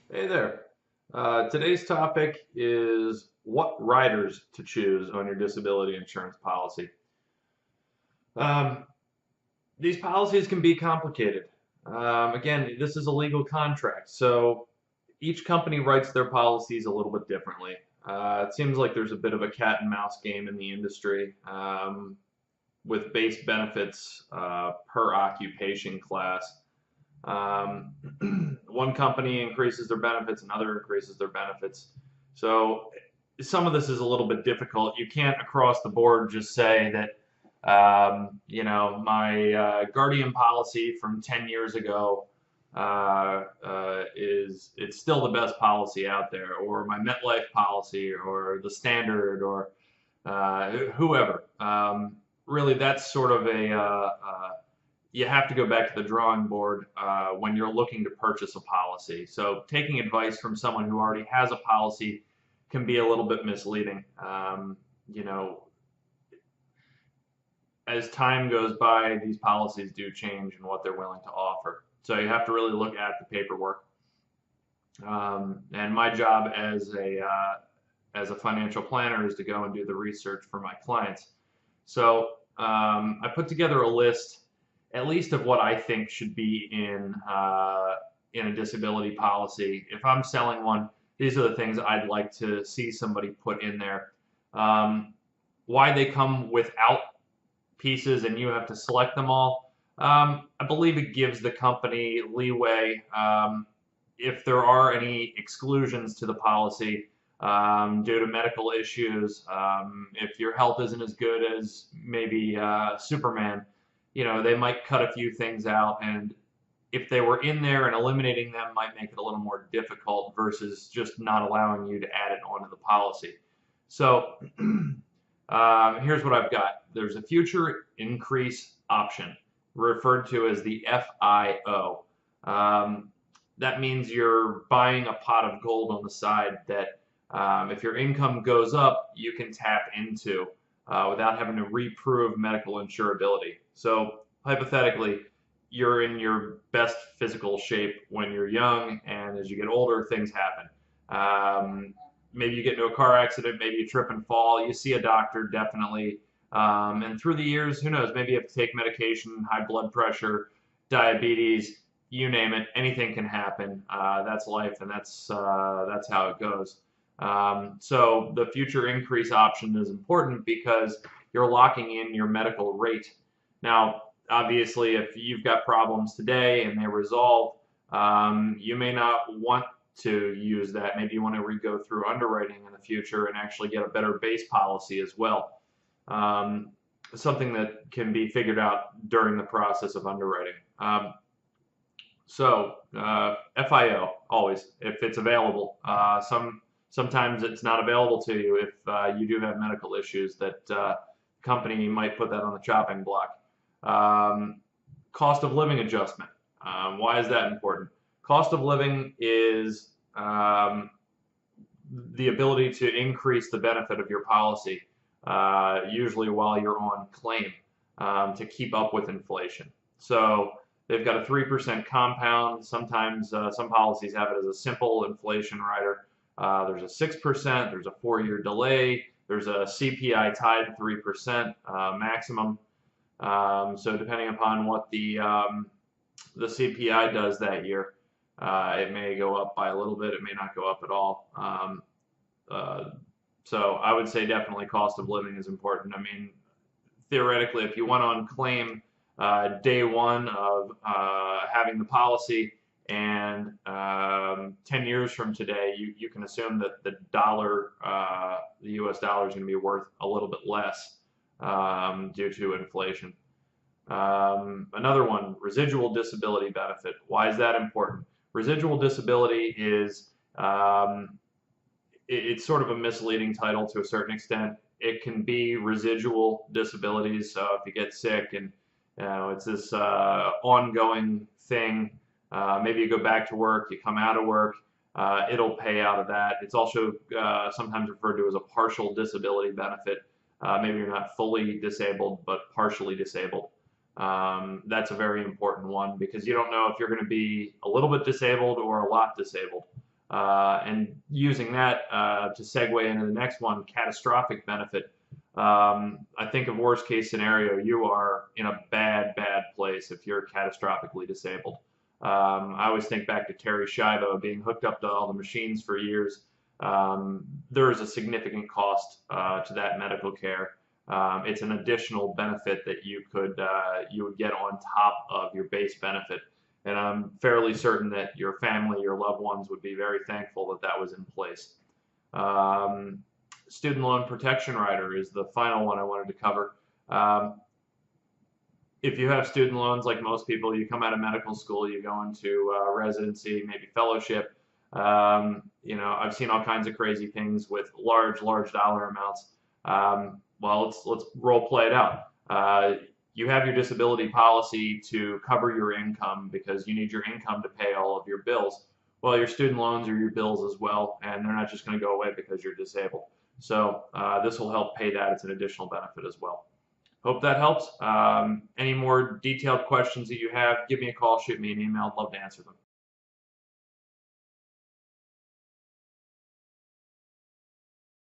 Hey there. Today's topic is what riders to choose on your disability insurance policy. Um, these policies can be complicated. Again, this is a legal contract, so each company writes their policies a little bit differently. It seems like there's a bit of a cat and mouse game in the industry with base benefits per occupation class. Um, one company increases their benefits, another increases their benefits. So some of this is a little bit difficult. You can't across the board just say that, my Guardian policy from 10 years ago is it's still the best policy out there, or my MetLife policy, or the Standard, or whoever. Really, that's sort of you have to go back to the drawing board when you're looking to purchase a policy. So taking advice from someone who already has a policy can be a little bit misleading. You know, as time goes by, these policies do change and what they're willing to offer. So you have to really look at the paperwork. And my job as a financial planner is to go and do the research for my clients. So I put together a list, at least of what I think should be in a disability policy. If I'm selling one, these are the things I'd like to see somebody put in there. Um, why they come without pieces and you have to select them all. I believe it gives the company leeway if there are any exclusions to the policy due to medical issues. If your health isn't as good as maybe Superman, they might cut a few things out, and if they were in there and eliminating them might make it a little more difficult versus just not allowing you to add it onto the policy. So here's what I've got. There's a future increase option referred to as the FIO. Um, that means you're buying a pot of gold on the side that if your income goes up, you can tap into without having to reprove medical insurability. So hypothetically, you're in your best physical shape when you're young, and as you get older, things happen. Maybe you get into a car accident, maybe you trip and fall, you see a doctor, definitely. And through the years, who knows, maybe you have to take medication, high blood pressure, diabetes, you name it, anything can happen. That's life, and that's how it goes. So the future increase option is important because you're locking in your medical rate. Now, obviously, if you've got problems today and they resolve, you may not want to use that. Maybe you want to go through underwriting in the future and actually get a better base policy as well. Um, Something that can be figured out during the process of underwriting. FIO always, if it's available. Sometimes it's not available to you if you do have medical issues that company might put that on the chopping block. Um, Cost of living adjustment. Why is that important? Cost of living is the ability to increase the benefit of your policy, usually while you're on claim, to keep up with inflation. So they've got a 3% compound. Sometimes some policies have it as a simple inflation rider. There's a 6%, there's a 4-year delay, there's a CPI tied 3% maximum. So depending upon what the CPI does that year, it may go up by a little bit, it may not go up at all. Uh, so I would say definitely cost of living is important. I mean, theoretically, if you went on claim day one of having the policy, and 10 years from today, you can assume that the dollar, the US dollar, is going to be worth a little bit less due to inflation. Another one, residual disability benefit. Why is that important? Residual disability is it's sort of a misleading title to a certain extent. It can be residual disabilities. So if you get sick and it's this ongoing thing, maybe you go back to work, you come out of work, it'll pay out of that. It's also sometimes referred to as a partial disability benefit. Maybe you're not fully disabled, but partially disabled. That's a very important one because you don't know if you're going to be a little bit disabled or a lot disabled. And using that to segue into the next one, catastrophic benefit. I think of worst case scenario, you are in a bad place if you're catastrophically disabled. I always think back to Terry Schiavo being hooked up to all the machines for years. There is a significant cost to that medical care. It's an additional benefit that you would get on top of your base benefit. And I'm fairly certain that your family, your loved ones would be very thankful that that was in place. Um, Student loan protection rider is the final one I wanted to cover. Um, if you have student loans, like most people, you come out of medical school, you go into residency, maybe fellowship. I've seen all kinds of crazy things with large dollar amounts. Well, let's role play it out. You have your disability policy to cover your income because you need your income to pay all of your bills. Well, your student loans are your bills as well, and they're not just going to go away because you're disabled. So this will help pay that. It's an additional benefit as well. Hope that helps. Any more detailed questions that you have, give me a call, shoot me an email. I'd love to answer them.